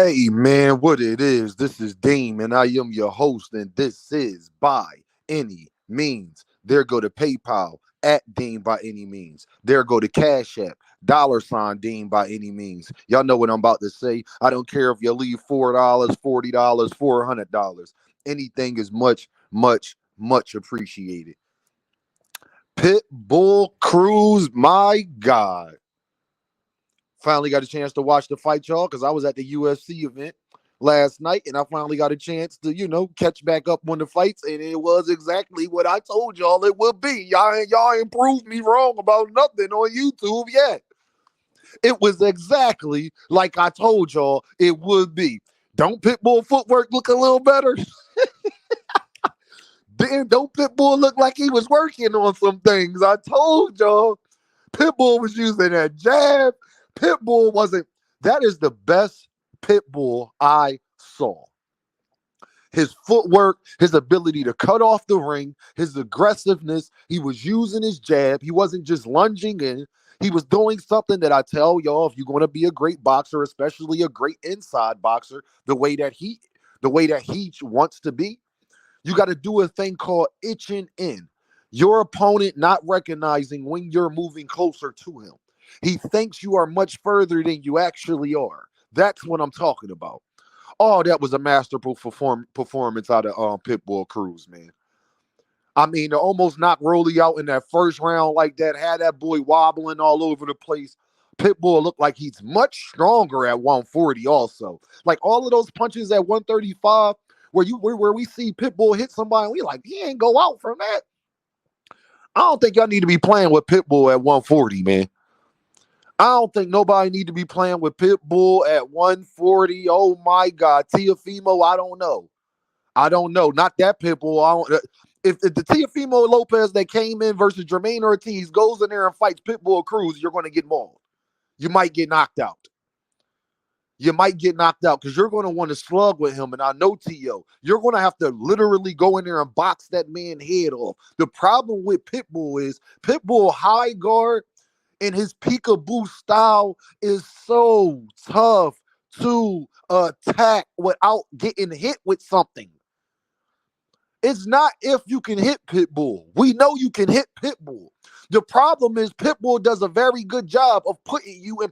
Hey man, what it is? This is Deem, and I am your host, and this is By Any Means. There go to PayPal at Deem by any means. There go to Cash App, $ Deem by any means. Y'all know what I'm about to say. I don't care if you leave $4, $40, $400. Anything is much, much, much appreciated. Pitbull Cruz, my God. Finally got a chance to watch the fight, y'all, because I was at the UFC event last night, and I finally got a chance to, catch back up on the fights, and it was exactly what I told y'all it would be. Y'all ain't proved me wrong about nothing on YouTube yet. It was exactly like I told y'all it would be. Don't Pitbull footwork look a little better? Then don't Pitbull look like he was working on some things? I told y'all Pitbull was using that jab. Pitbull wasn't. That is the best Pitbull I saw. His footwork, his ability to cut off the ring, his aggressiveness. He was using his jab. He wasn't just lunging in. He was doing something that I tell y'all, if you're going to be a great boxer, especially a great inside boxer, the way that he wants to be, you got to do a thing called itching in. Your opponent not recognizing when you're moving closer to him. He thinks you are much further than you actually are. That's what I'm talking about. Oh, that was a masterful performance out of Pitbull Cruz, man. I mean, to almost knock Rolly out in that first round like that, had that boy wobbling all over the place. Pitbull looked like he's much stronger at 140 also. Like all of those punches at 135 where we see Pitbull hit somebody and we like, he ain't go out from that. I don't think y'all need to be playing with Pitbull at 140, man. I don't think nobody need to be playing with Pitbull at 140. Oh my God, Teofimo, I don't know. Not that Pitbull. If the Teofimo Lopez that came in versus Jermaine Ortiz goes in there and fights Pitbull Cruz, you're going to get mauled. You might get knocked out. Because you're going to want to slug with him. And I know T.O., you're going to have to literally go in there and box that man's head off. The problem with Pitbull is Pitbull high guard and his peekaboo style is so tough to attack without getting hit with something. It's not if you can hit Pitbull. We know you can hit Pitbull. The problem is Pitbull does a very good job of putting you in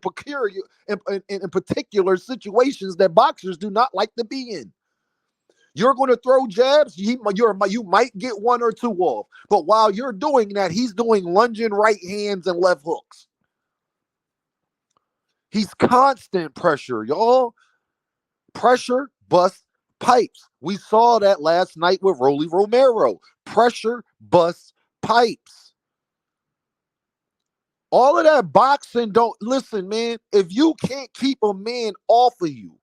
particular situations that boxers do not like to be in. You're going to throw jabs, you might get one or two off. But while you're doing that, he's doing lunging right hands and left hooks. He's constant pressure, y'all. Pressure busts pipes. We saw that last night with Romero. Pressure busts pipes. All of that boxing, don't listen, man. If you can't keep a man off of you,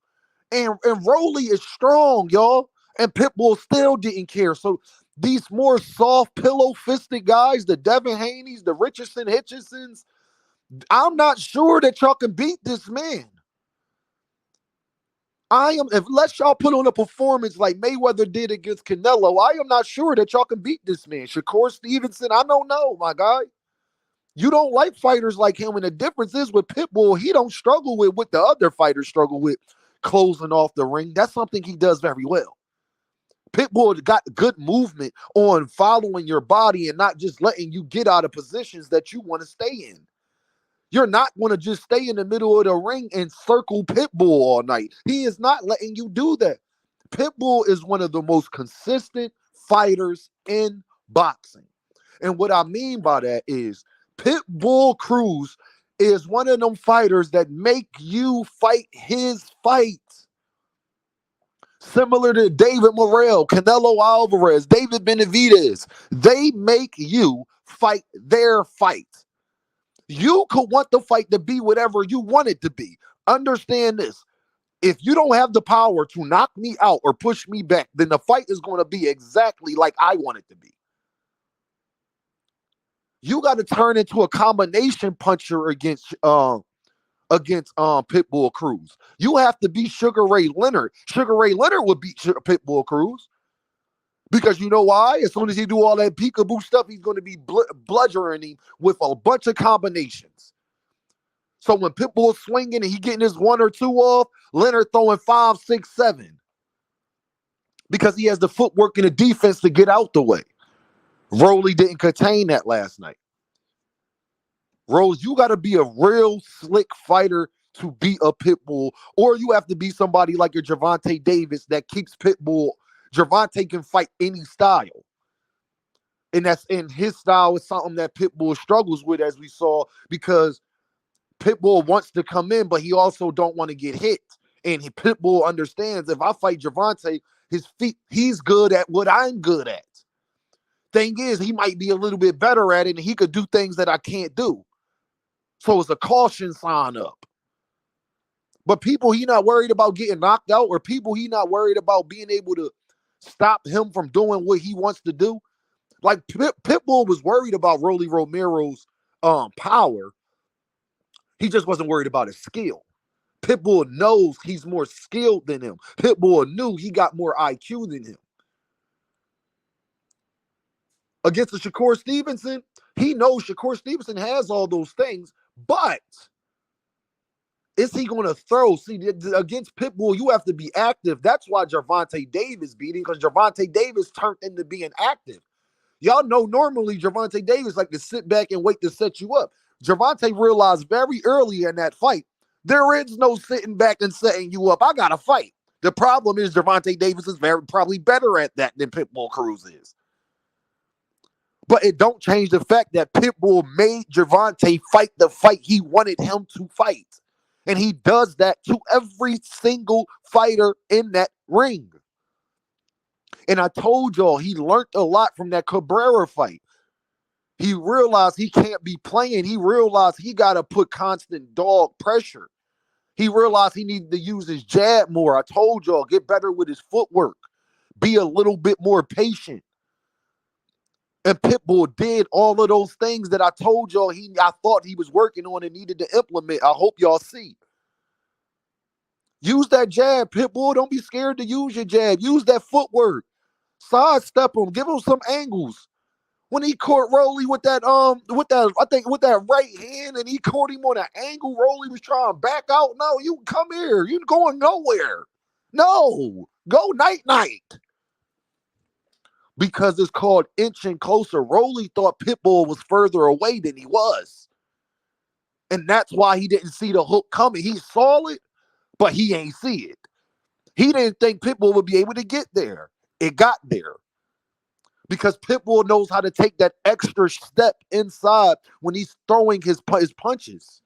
and Rolly is strong, y'all, and Pitbull still didn't care. So these more soft, pillow-fisted guys, the Devinhaneys, the Richardson Hitchisons, I'm not sure that y'all can beat this man. Unless y'all put on a performance like Mayweather did against Canelo, I am not sure that y'all can beat this man. Shakur Stevenson, I don't know, my guy. You don't like fighters like him, and the difference is with Pitbull, he don't struggle with what the other fighters struggle with, closing off the ring. That's something he does very well. Pitbull got good movement on following your body and not just letting you get out of positions that you want to stay in. You're not going to just stay in the middle of the ring and circle Pitbull all night. He is not letting you do that. Pitbull is one of the most consistent fighters in boxing. And what I mean by that is Pitbull Cruz is one of them fighters that make you fight his fights. Similar to David Morrell, Canelo Alvarez, David Benavidez. They make you fight their fights. You could want the fight to be whatever you want it to be. Understand this. If you don't have the power to knock me out or push me back, then the fight is going to be exactly like I want it to be. You got to turn into a combination puncher against Pitbull Cruz. You have to be Sugar Ray Leonard. Sugar Ray Leonard would beat Pitbull Cruz. Because you know why? As soon as he do all that peekaboo stuff, he's going to be bludgeoning him with a bunch of combinations. So when Pitbull's swinging and he getting his 1 or 2 off, Leonard throwing 5, 6, 7. Because he has the footwork and the defense to get out the way. Rolly didn't contain that last night. Rose, you got to be a real slick fighter to beat a Pitbull, or you have to be somebody like your Gervontadavis that keeps Pitbull. Gervonta can fight any style. And that's in his style is something that Pitbull struggles with, as we saw, because Pitbull wants to come in, but he also don't want to get hit. And Pitbull understands if I fight Gervonta, his feet, he's good at what I'm good at. Thing is, he might be a little bit better at it, and he could do things that I can't do. So it's a caution sign up. But people he not worried about getting knocked out, or people he not worried about being able to stop him from doing what he wants to do. Like Pitbull was worried about Romero's power. He just wasn't worried about his skill. Pitbull knows he's more skilled than him. Pitbull knew he got more IQ than him. Against the Shakur Stevenson, he knows Shakur Stevenson has all those things, but is he going to throw? See, against Pitbull, you have to be active. That's why Gervontadavis beat him, because Gervontadavis turned into being active. Y'all know normally Gervontadavis like to sit back and wait to set you up. Gervonta realized very early in that fight, there is no sitting back and setting you up. I got to fight. The problem is Gervontadavis is probably better at that than Pitbull Cruz is. But it don't change the fact that Pitbull made Gervonta fight the fight he wanted him to fight. And he does that to every single fighter in that ring. And I told y'all, he learned a lot from that Cabrera fight. He realized he can't be playing. He realized he got to put constant dog pressure. He realized he needed to use his jab more. I told y'all, get better with his footwork. Be a little bit more patient. And Pitbull did all of those things that I told y'all I thought he was working on and needed to implement. I hope y'all see. Use that jab, Pitbull. Don't be scared to use your jab. Use that footwork. Sidestep him. Give him some angles. When he caught Rolly with that right hand, and he caught him on an angle, Rolly was trying to back out. No, you come here. You're going nowhere. No, go night. Because it's called inching closer. Rolly thought Pitbull was further away than he was. And that's why he didn't see the hook coming. He saw it, but he ain't see it. He didn't think Pitbull would be able to get there. It got there. Because Pitbull knows how to take that extra step inside when he's throwing his punches.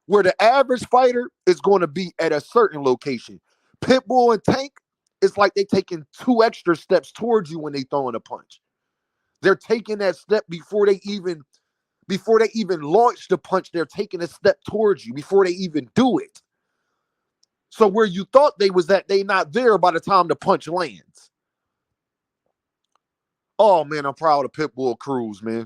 Where the average fighter is going to be at a certain location. Pitbull and Tank, it's like they're taking 2 extra steps towards you when they throwing a punch. They're taking that step before they even launch the punch. They're taking a step towards you before they even do it. So where you thought they was at, they not there by the time the punch lands. Oh man, I'm proud of Pitbull Cruz, man.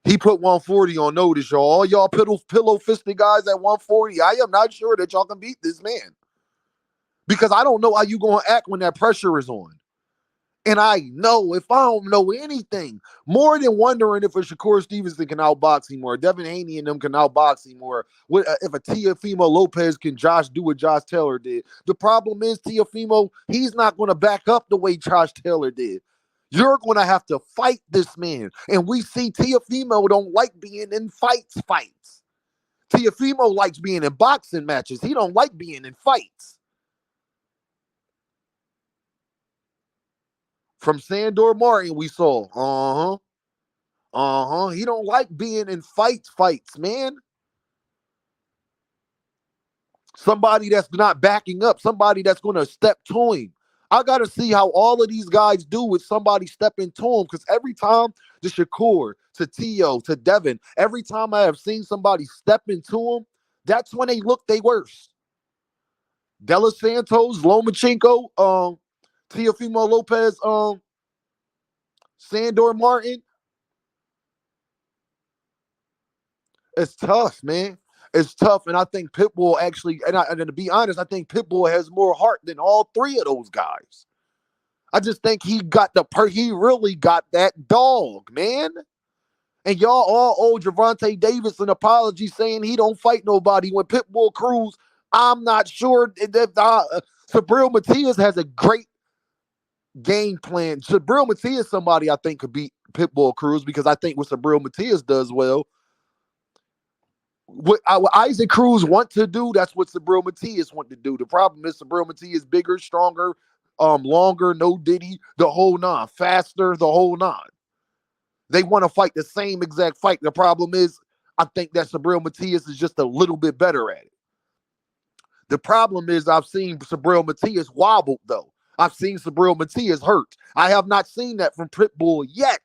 He put 140 on notice, y'all. All y'all pillow-fisted guys at 140. I am not sure that y'all can beat this man. Because I don't know how you going to act when that pressure is on. And I know, if I don't know anything, more than wondering if a Shakur Stevenson can outbox him, or devinhaney and them can outbox him, or if a Teofimo Lopez can do what Josh Taylor did. The problem is Teofimo, he's not going to back up the way Josh Taylor did. You're going to have to fight this man. And we see Teofimo don't like being in fights. Teofimo likes being in boxing matches. He don't like being in fights. From Sandor Martin, we saw. He don't like being in fights, man. Somebody that's not backing up. Somebody that's going to step to him. I got to see how all of these guys do with somebody stepping to him, because every time to Shakur, to Tio, to Devin, every time I have seen somebody step into him, that's when they look their worst. De Los Santos, Lomachenko, Teofimo Lopez, Sandor Martin. It's tough, man. It's tough, and I think Pitbull actually, and to be honest, I think Pitbull has more heart than all 3 of those guys. I just think he really got that dog, man. And y'all all owe Gervonta Davis an apology saying he don't fight nobody when Pitbull Cruz, I'm not sure that Sabril Matias has a great game plan. Sabril Matias, somebody I think could beat Pitbull Cruz because I think what Sabril Matias does well, what Isaac Cruz want to do, that's what Sabril Matias want to do. The problem is Sabril Matias bigger, stronger, longer, no diddy, the whole nine, faster, the whole nine. They want to fight the same exact fight. The problem is, I think that Sabril Matias is just a little bit better at it. The problem is I've seen Sabril Matias wobbled, though. I've seen Sabril Matias hurt. I have not seen that from Pitbull yet.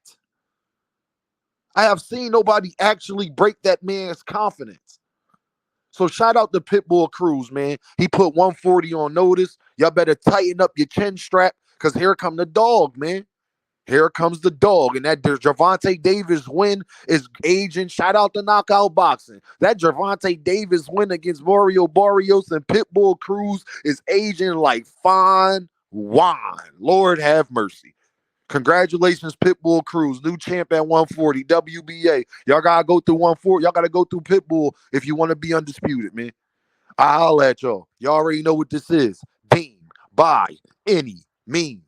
I have seen nobody actually break that man's confidence. So shout out to Pitbull Cruz, man. He put 140 on notice. Y'all better tighten up your chin strap because here come the dog, man. Here comes the dog. And that Gervonta Davis win is aging. Shout out to Knockout Boxing. That Gervonta Davis win against Mario Barrios and Pitbull Cruz is aging like fine wine. Lord have mercy. Congratulations, Pitbull Cruz, new champ at 140, WBA. Y'all gotta go through 140. Y'all gotta go through Pitbull if you want to be undisputed, man. I'll at y'all. Y'all already know what this is. Deem by any means